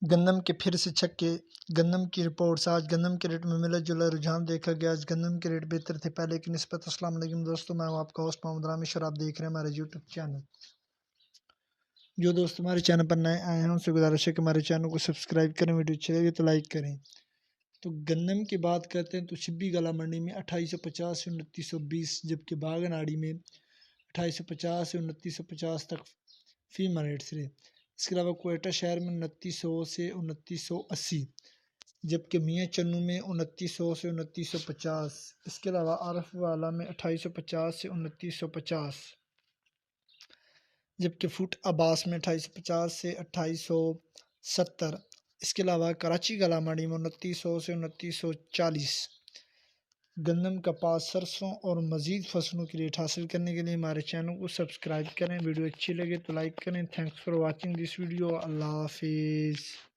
گندم کے پھر سے چھکے، گندم کی رپورٹس۔ آج گندم کے ریٹ میں ملا جلا رجحان دیکھا گیا۔ آج گندم کے ریٹ بہتر تھے پہلے کی نسبت۔ السلام علیکم دوستوں، میں ہوں آپ کا ہوسٹ محمد رامش اور آپ دیکھ رہے ہیں ہمارے یوٹیوب چینل۔ جو دوست ہمارے چینل پر نئے آئے ہیں ان سے گزارش ہے کہ ہمارے چینل کو سبسکرائب کریں، ویڈیو اچھی لگے تو لائک کریں۔ تو گندم کی بات کرتے ہیں تو شبی گلا منڈی میں 2850 سے 2920، جبکہ باغن آڑی میں 2850 سے 2950 تک فی من ریٹس رہے۔ اس کے علاوہ کوئٹہ شہر میں 2900 سے 2980، جبکہ میاں چنو میں 2900 سے 2950۔ اس کے علاوہ عارف والا میں 2850 سے 2950، جبکہ فوٹ عباس میں 2850 سے 2870۔ اس کے علاوہ کراچی گلا منڈی میں 2900 سے 2940۔ گندم، کپاس، سرسوں اور مزید فصلوں کی ریٹ حاصل کرنے کے لیے ہمارے چینل کو سبسکرائب کریں، ویڈیو اچھی لگے تو لائک کریں۔ Thanks for watching this video. اللہ حافظ۔